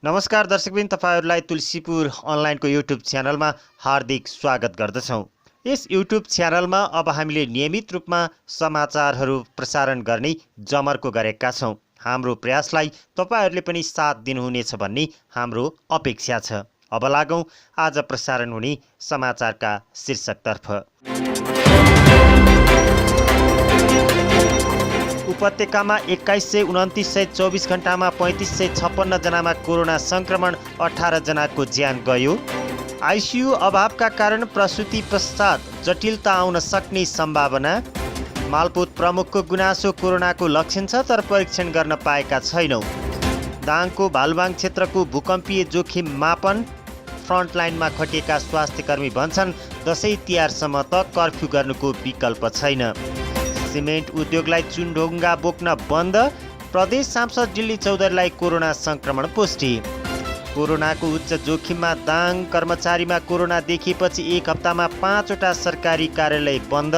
नमस्कार दर्शकबिन, तपाईहरुलाई तुलसीपुर अनलाइनको युट्युब च्यानलमा हार्दिक स्वागत गर्दछौं। यस युट्युब च्यानलमा अब हामीले नियमित रूपमा समाचारहरू प्रसारण गर्ने जमर्को गरेका छौं। हाम्रो प्रयासलाई तपाईहरुले पनि साथ दिनुहुनेछ भन्ने हाम्रो अपेक्षा छ। अब लागौं आज प्रसारण हुने समाचारका शीर्षकतर्फ। उपत्यकामा 2129 घण्टामा 3556 जनामा कोरोना संक्रमण, 18 जनाको ज्यान गयो। आइसियु अभावका कारण प्रसुति पश्चात जटिलता आउन सक्ने सम्भावना। मालपोत प्रमुखको गुनासो कोरोनाको लक्षण छ तर परीक्षण गर्न पाएका छैनौं। दाङको भालुबाङ क्षेत्रको भूकम्पीय जोखिम मापन। फ्रन्टलाइनमा खटिएका स्वास्थ्यकर्मी भन्छन् दशैं तिहारसम्म त कर्फ्यू गर्नुको विकल्प छैन। सिमेन्ट उद्योगलाई चुनढुङ्गा बोक्न बन्द। प्रदेश सांसद डिल्ली चौधरीलाई कोरोना संक्रमण पुष्टि। कोरोनाको उच्च जोखिममा दाङ कर्मचारीमा कोरोना देखिएपछि एक हप्तामा 5वटा सरकारी कार्यालय बन्द।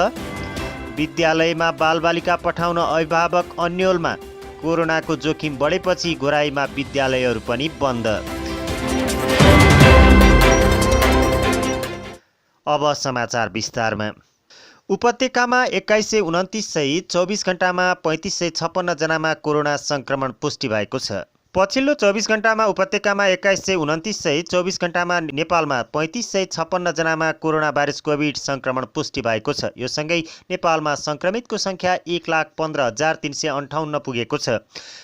विद्यालयमा बालबालिका पठाउन अभिभावक अन्योलमा। कोरोनाको जोखिम बढेपछि घोराईमा विद्यालयहरू पनि बन्द। अब समाचार विस्तारमा। उपत्यकामा 2129 सहित 24 घण्टामा 3556 जनामा कोरोना संक्रमण पुष्टि भएको छ। पछिल्लो 24 घण्टामा उपत्यकामा 2129 सहित 24 घण्टामा नेपालमा 3556 जनामा कोरोना भाइरस कोभिड संक्रमण पुष्टि भएको छ। यो सँगै नेपालमा संक्रमितको संख्या 1,15,358 पुगेको छ।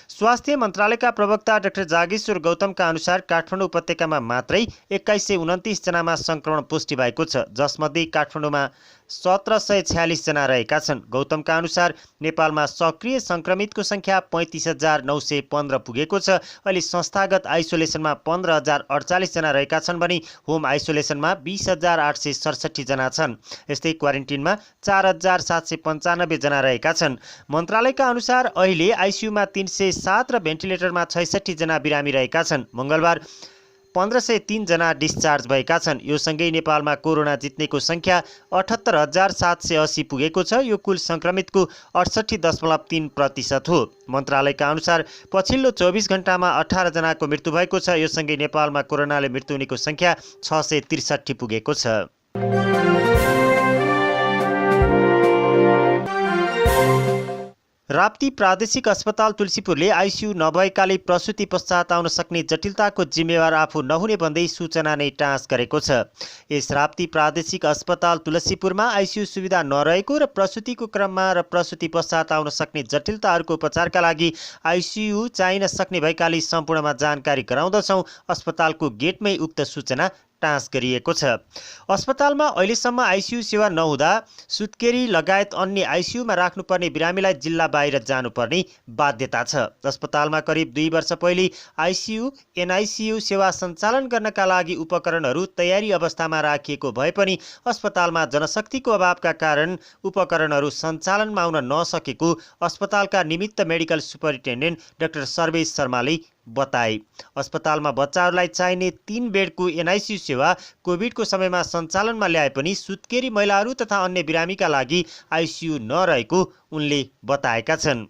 स्वास्थ्य मन्त्रालयका प्रवक्ता डाक्टर जागेश्वर गौतमका अनुसार काठमाडौँ उपत्यकामा मात्रै 2129 जनामा संक्रमण पुष्टि भएको छ, जसमध्ये काठमाडौँमा 1746 जना रहेका छन्। गौतमका अनुसार नेपालमा सक्रिय संक्रमितको संख्या 35,915 पुगेको छ। अहिले संस्थागत आइसोलेसनमा 15,048 जना रहेका छन् भने होम आइसोलेसनमा 20,867 जना छन्। यस्तै क्वारेन्टिनमा 4,795 जना रहेका छन्। मन्त्रालयका अनुसार अहिले आइसियुमा 307 र भेन्टिलेटरमा 66 जना बिरामी रहेका छन्। मंगलबार 1503 जना डिस्चार्ज भएका छन्। यो सँगै नेपालमा कोरोना जित्नेको संख्या 78,780 पुगेको छ। यो कुल संक्रमितको 68.3% हो। मन्त्रालयका अनुसार पछिल्लो 24 घण्टामा 18 जनाको मृत्यु भएको छ। यो सँगै नेपालमा कोरोनाले मृत्यु हुनेको संख्या 663 पुगेको छ। राप्ती प्रादेशिक अस्पताल तुलसीपुरले आइसियु नभएकाले प्रसुति पश्चात आउन सक्ने जटिलताको जिम्मेवार आफू नहुने भन्दै सूचना नै टाँस गरेको छ। यस राप्ती प्रादेशिक अस्पताल तुलसीपुरमा आइसियु सुविधा नरहेको र प्रसुतिको क्रममा र प्रसुति पश्चात आउन सक्ने जटिलताहरूको उपचारका लागि आइसियु चाहिन सक्ने भएकाले सम्पूर्णमा जानकारी गराउँदछौँ। अस्पतालको गेटमै उक्त सूचना टाँस गरिएको छ। अस्पतालमा अहिलेसम्म आइसियु सेवा नहुँदा सुत्केरी लगायत अन्य आइसियुमा राख्नुपर्ने बिरामीलाई जिल्ला बाहिर जानुपर्ने बाध्यता छ। अस्पतालमा करिब 2 वर्ष पहिले आइसियु एनआइसियु सेवा सञ्चालन गर्नका लागि उपकरणहरू तयारी अवस्थामा राखिएको भए पनि अस्पतालमा जनशक्तिको अभावका कारण उपकरणहरू सञ्चालनमा आउन नसकेको अस्पतालका निमित्त मेडिकल सुपरिन्टेन्डेन्ट डाक्टर सर्वेश शर्माले बताए। अस्पतालमा बच्चाहरूलाई चाहिने 3 बेडको एनआइसियु सेवा कोभिडको समयमा सञ्चालनमा ल्याए पनि सुत्केरी महिलाहरू तथा अन्य बिरामीका लागि आइसियु नरहेको उनले बताएका छन्।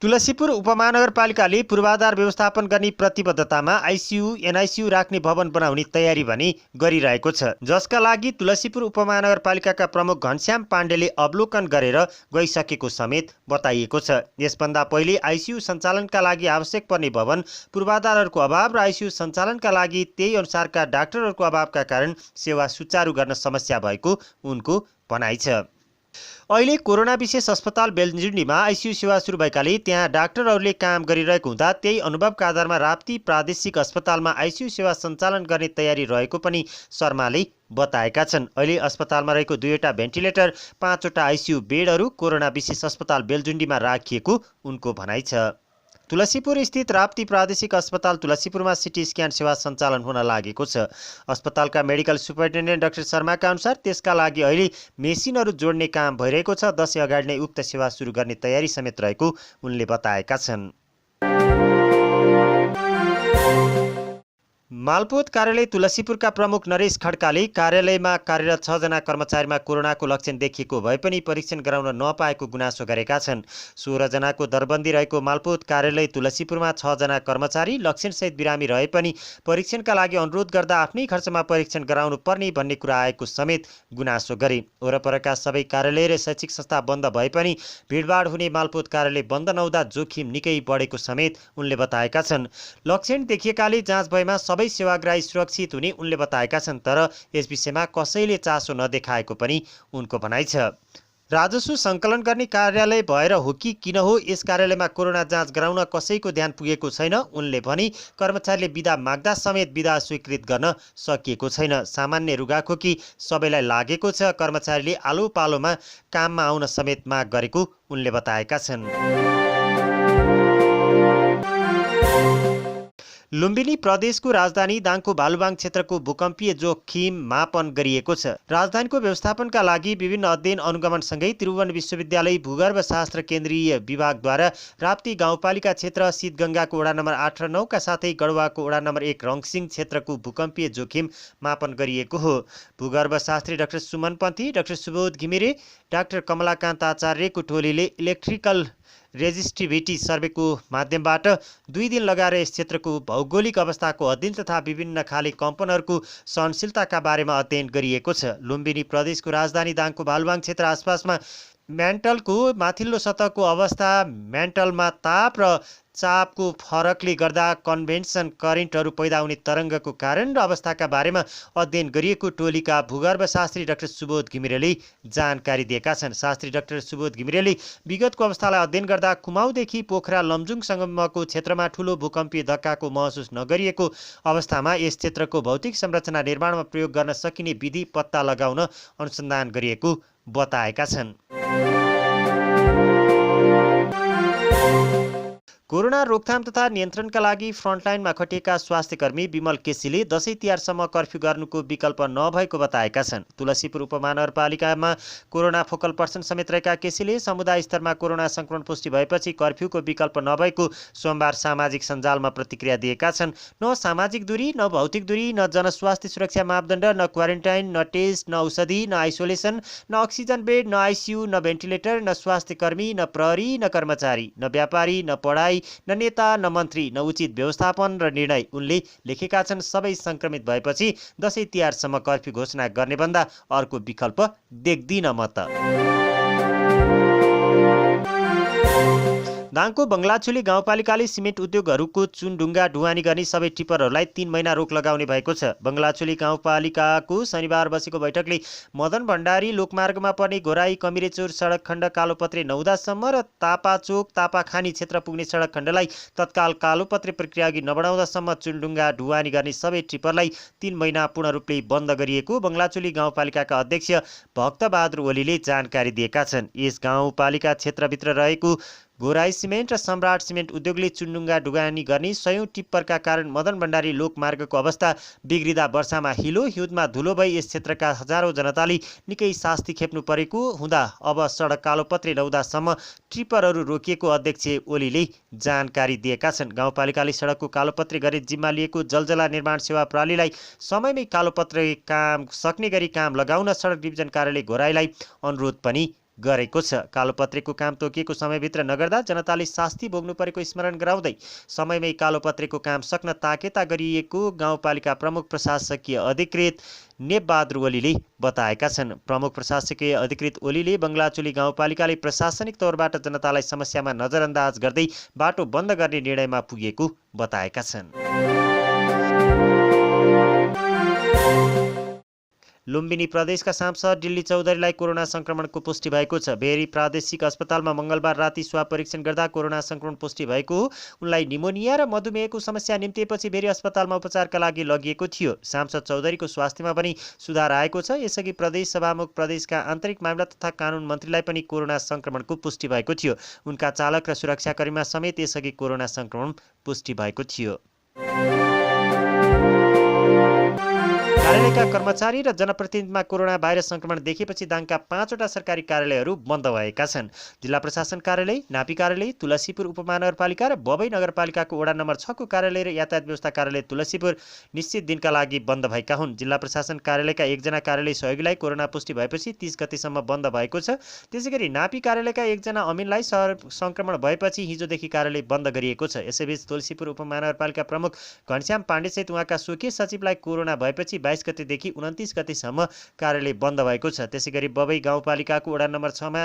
तुलसीपुर उपमहानगरपालिकाले पूर्वाधार व्यवस्थापन गर्ने प्रतिबद्धतामा आइसियु एनआइसियु राख्ने भवन बनाउने तयारी भने गरिरहेको छ, जसका लागि तुलसीपुर उपमहानगरपालिकाका प्रमुख घनश्याम पाण्डेले अवलोकन गरेर गइसकेको समेत बताइएको छ। यसभन्दा पहिले आइसियु सञ्चालनका लागि आवश्यक पर्ने भवन, पूर्वाधारहरूको अभाव र आइसियु सञ्चालनका लागि त्यही अनुसारका डाक्टरहरूको अभावका कारण सेवा सुचारू गर्न समस्या भएको उनको भनाइ छ। अहिले कोरोना विशेष अस्पताल बेलजुन्डीमा आइसियु सेवा सुरु भएकाले त्यहाँ डाक्टरहरूले काम गरिरहेको हुँदा त्यही अनुभवका आधारमा राप्ती प्रादेशिक अस्पतालमा आइसियु सेवा सञ्चालन गर्ने तयारी रहेको पनि शर्माले बताएका छन्। अहिले अस्पतालमा रहेको 2वटा भेन्टिलेटर, 5वटा आइसियु बेडहरू कोरोना विशेष अस्पताल बेलजुन्डीमा राखिएको उनको भनाइ छ। तुलसीपुर स्थित राप्ती प्रादेशिक अस्पताल तुलसीपुरमा सिटी स्क्यान सेवा सञ्चालन हुन लागेको छ। अस्पतालका मेडिकल सुपरिन्टेन्डेन्ट डाक्टर शर्माका अनुसार त्यसका लागि अहिले मेसिनहरू जोड्ने काम भइरहेको छ। दशैं अगाडि नै उक्त सेवा सुरु गर्ने तयारी समेत रहेको उनले बताएका छन्। मालपोत कार्यालय तुलसीपुरका प्रमुख नरेश खड्काले कार्यालयमा कार्यरत 6 जना कर्मचारीमा कोरोनाको लक्षण देखिएको भए पनि परीक्षण गराउन नपाएको गुनासो गरेका छन्। 16 जनाको दरबन्दी रहेको मालपोत कार्यालय तुलसीपुरमा 6 जना कर्मचारी लक्षणसहित बिरामी रहे पनि परीक्षणका लागि अनुरोध गर्दा आफ्नै खर्चमा परीक्षण गराउनु पर्ने भन्ने कुरा आएको समेत गुनासो गरे। वरपरका सबै कार्यालय र शैक्षिक संस्था बन्द भए पनि भिडभाड हुने मालपोत कार्यालय बन्द नहुँदा जोखिम निकै बढेको समेत उनले बताएका छन्। लक्षण देखिएकाले जाँच भएमा सबै सेवाग्राही सुरक्षित हुने उनले बताएका छन्, तर यस विषयमा कसैले चासो नदेखाएको पनि उनको भनाइ छ। राजस्व सङ्कलन गर्ने कार्यालय भएर हो कि किन हो यस कार्यालयमा कोरोना जाँच गराउन कसैको ध्यान पुगेको छैन। उनले भने कर्मचारीले बिदा माग्दा समेत बिदा स्वीकृत गर्न सकिएको छैन। सामान्य रुगाखोकी सबैलाई लागेको छ। कर्मचारीले आलो पालोमा काममा आउन समेत माग गरेको उनले बताएका छन्। लुम्बिनी प्रदेशको राजधानी दाङको भालुबाङ क्षेत्रको भूकम्पीय जोखिम मापन गरिएको छ। राजधानीको व्यवस्थापनका लागि विभिन्न अध्ययन अनुगमनसँगै त्रिभुवन विश्वविद्यालय भूगर्भशास्त्र केन्द्रीय विभागद्वारा राप्ती गाउँपालिका क्षेत्र शीतगङ्गाको वडा नम्बर 8 र 9 का साथै गढवाको वडा नम्बर 1 रङसिङ क्षेत्रको भूकम्पीय जोखिम मापन गरिएको हो। भूगर्भशास्त्री डाक्टर सुमन पन्थी, डाक्टर सुबोध घिमिरे, डाक्टर कमलाकान्त आचार्यको टोलीले इलेक्ट्रिकल रेजिस्टिभिटी सर्वेको माध्यमबाट 2 दिन लगाएर यस क्षेत्रको भौगोलिक अवस्थाको अध्ययन तथा विभिन्न खाले कम्पनहरूको सहनशीलताका बारेमा अध्ययन गरिएको छ। लुम्बिनी प्रदेशको राजधानी दाङको भालुबाङ क्षेत्र आसपासमा म्यान्टलको माथिल्लो सतहको अवस्था, म्यान्टलमा ताप र चापको फरकले गर्दा कन्भेन्सन करेन्टहरू पैदा हुने तरङ्गको कारण र अवस्थाका बारेमा अध्ययन गरिएको टोलीका भूगर्भशास्त्री डाक्टर सुबोध घिमिरेले जानकारी दिएका छन्। शास्त्री डाक्टर सुबोध घिमिरेले विगतको अवस्थालाई अध्ययन गर्दा कुमाउदेखि पोखरा लमजुङसम्मको क्षेत्रमा ठूलो भूकम्पीय धक्काको महसुस नगरिएको अवस्थामा यस क्षेत्रको भौतिक संरचना निर्माणमा प्रयोग गर्न सकिने विधि पत्ता लगाउन अनुसन्धान गरिएको बताएका छन्। कोरोना रोकथाम तथा नियन्त्रणका लागि फ्रन्टलाइनमा खटिएका स्वास्थ्यकर्मी विमल केसीले दशैं तिहारसम्म कर्फ्यू गर्नुको विकल्प नभएको बताएका छन्। तुलसीपुर उपमहानगरपालिकामा कोरोना फोकल पर्सन समेत रहेका केसीले समुदाय स्तरमा कोरोना संक्रमण पुष्टि भएपछि कर्फ्यूको विकल्प नभएको सोमबार सामाजिक सञ्जालमा प्रतिक्रिया दिएका छन्। न सामाजिक दूरी, न भौतिक दूरी, न जनस्वास्थ्य सुरक्षा मापदण्ड, न क्वारेन्टाइन, न टेस्ट, न औषधि, न आइसोलेसन, न अक्सिजन बेड, न आइसियु, न भेन्टिलेटर, न स्वास्थ्यकर्मी, न प्रहरी, न कर्मचारी, न व्यापारी, न पढाइ, न नेता, न मन्त्री, न उचित व्यवस्थापन र निर्णय। उनले लेखेका छन्, सबै संक्रमित भएपछि दशैं तिहारसम्म कर्फ्यू घोषणा गर्ने भन्दा अर्को विकल्प देख्दिन म त। दाङको बङ्गलाचुली गाउँपालिकाले सिमेन्ट उद्योगहरूको चुनढुङ्गा ढुवानी गर्ने सबै टिप्परहरूलाई 3 महिना रोक लगाउने भएको छ। बङ्गलाचुली गाउँपालिकाको शनिबार बसेको बैठकले मदन भण्डारी लोकमार्गमा पर्ने घोराई कमिरेचोर सडक खण्ड कालोपत्रे नहुँदासम्म र तापाचोक तापाखानी क्षेत्र पुग्ने सडक खण्डलाई तत्काल कालोपत्रे प्रक्रिया अघि नबढाउँदासम्म चुनढुङ्गा ढुवानी गर्ने सबै टिप्परलाई 3 महिना पूर्ण रूपले बन्द गरिएको बङ्गलाचुली गाउँपालिकाका अध्यक्ष भक्तबहादुर ओलीले जानकारी दिएका छन्। यस गाउँपालिका क्षेत्रभित्र रहेको घोराई सिमेन्ट र सम्राट सिमेन्ट उद्योगले चुनढुङ्गा ढुवानी गर्ने 100औं टिप्परका कारण मदन भण्डारी लोकमार्गको अवस्था बिग्रिँदा वर्षामा हिलो हिउँदमा धुलो भई यस क्षेत्रका हजारौं जनताले निकै शास्ति खेप्नु परेको हुँदा अब सडक कालोपत्रे नहुँदासम्म टिप्परहरू रोकिएको अध्यक्ष ओलीले जानकारी दिएका छन्। गाउँपालिकाले सडकको कालोपत्रे गरी जिम्मा लिएको जलजला निर्माण सेवा प्रणालीलाई समयमै कालोपत्रे काम सक्ने गरी काम लगाउन सडक डिभिजन कार्यालय घोराईलाई अनुरोध पनि गरेको छ। कालोपत्रेको काम तोकिएको समयभित्र नगर्दा जनताले शास्ति भोग्नु परेको स्मरण गराउँदै समयमै कालोपत्रेको काम सक्न ताकेता गरिएको गाउँपालिका प्रमुख प्रशासकीय अधिकृत नेपबहादुर ओलीले बताएका छन्। प्रमुख प्रशासकीय अधिकृत ओलीले बङ्गलाचुली गाउँपालिकाले प्रशासनिक तौरबाट जनतालाई समस्यामा नजरअन्दाज गर्दै बाटो बन्द गर्ने निर्णयमा पुगेको बताएका छन्। लुम्बिनी प्रदेशका सांसद डिल्ली चौधरीलाई कोरोना संक्रमणको पुष्टि भएको छ। भेरी प्रादेशिक अस्पतालमा मंगलबार राति स्वाब परीक्षण गर्दा कोरोना संक्रमण पुष्टि भएको हो। उनलाई निमोनिया र मधुमेहको समस्या निम्तिएपछि भेरी अस्पतालमा उपचारका लागि लगिएको थियो। सांसद चौधरीको स्वास्थ्यमा पनि सुधार आएको छ। यसअघि प्रदेश सभामुख प्रदेशका आन्तरिक मामला तथा कानुन मन्त्रीलाई पनि कोरोना संक्रमणको पुष्टि भएको थियो। उनका चालक र सुरक्षाकर्मीमा समेत यसअघि कोरोना संक्रमण पुष्टि भएको थियो। कार्यालयका कर्मचारी र जनप्रतिनिधिमा कोरोना भाइरस संक्रमण देखिएपछि दाङका 5वटा सरकारी कार्यालयहरू बन्द भएका छन्। जिल्ला प्रशासन कार्यालय, नापी कार्यालय, तुलसीपुर उपमहानगरपालिका र बबई नगरपालिकाको वडा नम्बर 6 को कार्यालय र यातायात व्यवस्था कार्यालय तुलसीपुर निश्चित दिनका लागि बन्द भएका हुन्। जिल्ला प्रशासन कार्यालयका एकजना कार्यालय सहयोगीलाई कोरोना पुष्टि भएपछि 30 गतेसम्म बन्द भएको छ। त्यसैगरी नापी कार्यालयका एकजना अमिनलाई संक्रमण भएपछि हिजोदेखि कार्यालय बन्द गरिएको छ। यसैबीच तुलसीपुर उपमहानगरपालिका प्रमुख घनश्याम पाण्डेसहित उहाँका स्वकीय सचिवलाई कोरोना भएपछि 22 गतेदेखि 29 गतेसम्म कार्यालय बन्द भएको छ। त्यसैगरी बबई गाउँपालिकाको वडा नम्बर 6 मा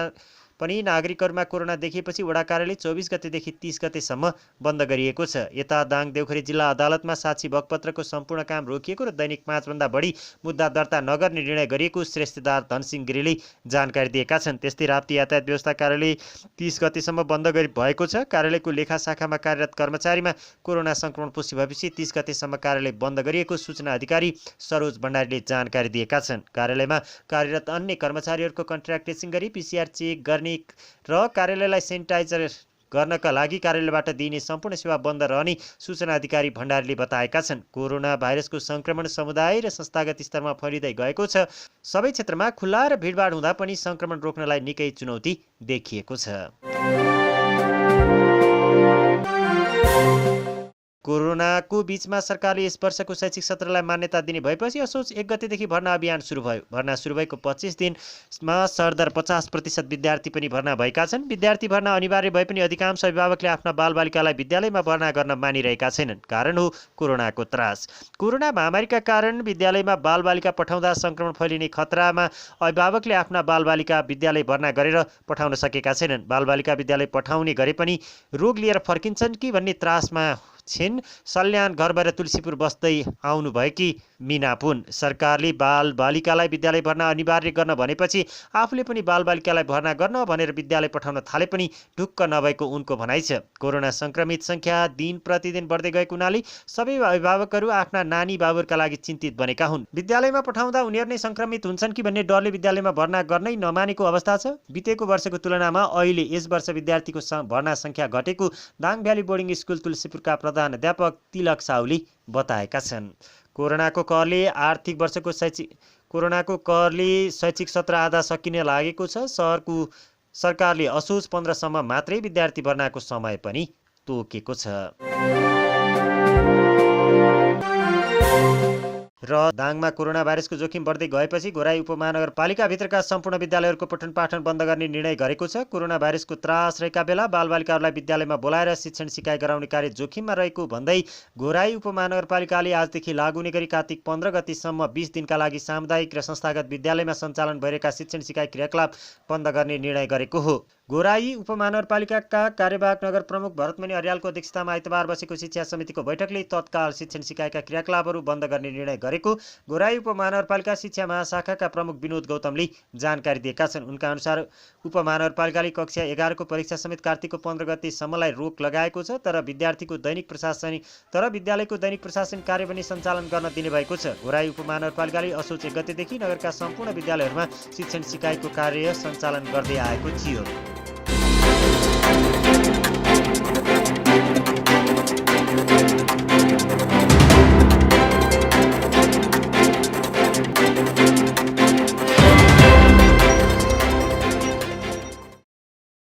पनि नागरिकहरूमा कोरोना देखिएपछि वडा कार्यालय 24 गतेदेखि 30 गतेसम्म बन्द गरिएको छ। यता दाङ देउखरी जिल्ला अदालतमा साक्षी बगपत्रको सम्पूर्ण काम रोकिएको र दैनिक 5 भन्दा बढी मुद्दा दर्ता नगर्ने निर्णय गरिएको श्रेष्ठदार धनसिंह गिरीले जानकारी दिएका छन्। त्यस्तै राप्ती यातायात व्यवस्था कार्यालय 30 गतेसम्म बन्द भएको छ। कार्यालयको लेखा शाखामा कार्यरत कर्मचारीमा कोरोना संक्रमण पुष्टि भएपछि 30 गतेसम्म कार्यालय बन्द गरिएको सूचना अधिकारी सरोज भण्डारीले जानकारी दिएका छन्। कार्यालयमा कार्यरत अन्य कर्मचारीहरूको कन्ट्र्याक्ट ट्रेसिङ गरी PCR चेक गर्ने र कार्यालयलाई सेनिटाइजर गर्नका लागि कार्यालयबाट दिइने सम्पूर्ण सेवा बन्द रहने सूचना अधिकारी भण्डारीले बताएका छन्। कोरोना भाइरसको संक्रमण समुदाय र संस्थागत स्तरमा फैलिँदै गएको छ। सबै क्षेत्रमा खुल्ला र भिडभाड हुँदा पनि संक्रमण रोक्नलाई निकै चुनौती देखिएको छ। कोरोनाको बीचमा सरकारले यस वर्षको शैक्षिक सत्रलाई मान्यता दिने भएपछि असोज 1 गतेदेखि भर्ना अभियान सुरु भयो। भर्ना सुरु भएको 25 दिनमा सरदर 50% विद्यार्थी पनि भर्ना भएका छन्। विद्यार्थी भर्ना अनिवार्य भए पनि अधिकांश अभिभावकले आफ्ना बालबालिकालाई विद्यालयमा भर्ना गर्न मानिरहेका छैनन्। कारण हो कोरोनाको त्रास। कोरोना महामारीका कारण विद्यालयमा बालबालिका पठाउँदा संक्रमण फैलिने खतरामा अभिभावकले आफ्ना बालबालिका विद्यालय भर्ना गरेर पठाउन सकेका छैनन्। बालबालिका विद्यालय पठाउने गरे पनि रोग लिएर फर्किन्छन् कि भन्ने त्रासमा छिन्। सल्यान घरबाट तुलसीपुर बस्दै आउनुभएकी मिना पुन। सरकारले बालबालिकालाई विद्यालय भर्ना अनिवार्य गर्न भनेपछि आफूले पनि बालबालिकालाई भर्ना गर्न भनेर विद्यालय पठाउन थाले पनि ढुक्क नभएको उनको भनाइ छ। कोरोना संक्रमित संख्या दिन प्रतिदिन बढ्दै गएको हुनाले सबै अभिभावकहरू आफ्ना नानी बाबुहरूका लागि चिन्तित बनेका हुन्। विद्यालयमा पठाउँदा उनीहरू नै संक्रमित हुन्छन् कि भन्ने डरले विद्यालयमा भर्ना गर्नै नमानेको अवस्था छ। बितेको वर्षको तुलनामा अहिले यस वर्ष विद्यार्थीको भर्ना संख्या घटेको दाङ भ्याली बोर्डिङ स्कुल तुलसीपुरका प्रधान अध्यापक तिलक साउली बताएका छन्। कोरोनाको कहरले शैक्षिक सत्र आधा सकिन लागेको छ। सरकारले असोज 15 सम्म मात्रै विद्यार्थी भर्नाको समय पनि तोकेको छ। र दाङमा कोरोना भाइरसको जोखिम बढ्दै गएपछि घोराई उपमहानगरपालिकाभित्रका सम्पूर्ण विद्यालयहरूको पठन पाठन बन्द गर्ने निर्णय गरेको छ। कोरोना भाइरसको त्रास रहेका बेला बालबालिकाहरूलाई विद्यालयमा बोलाएर शिक्षण सिकाइ गराउने कार्य जोखिममा रहेको भन्दै घोराई उपमहानगरपालिकाले आजदेखि लागू हुने गरी कार्तिक 15 गतेसम्म 20 दिनका लागि सामुदायिक र संस्थागत विद्यालयमा सञ्चालन भइरहेका शिक्षण सिकाइ क्रियाकलाप बन्द गर्ने निर्णय गरेको हो। घोराई उपमहानगरपालिकाका कार्यवाहक नगर प्रमुख भरतमणि अर्यालको अध्यक्षतामा आइतबार बसेको शिक्षा समितिको बैठकले तत्काल शिक्षण सिकाइका क्रियाकलापहरू बन्द गर्ने निर्णय गरेको घोराई उपमहानगरपालिका शिक्षा महाशाखाका प्रमुख विनोद गौतमले जानकारी दिएका छन्। उनका अनुसार उपमहानगरपालिकाले कक्षा 11 को परीक्षा समेत कार्तिकको 15 गतेसम्मलाई रोक लगाएको छ। तर विद्यालयको दैनिक प्रशासनिक कार्य पनि सञ्चालन गर्न दिने भएको छ। घोराई उपमहानगरपालिकाले असोज 1 गतेदेखि नगरका सम्पूर्ण विद्यालयहरूमा शिक्षण सिकाइको कार्य सञ्चालन गर्दै आएको थियो।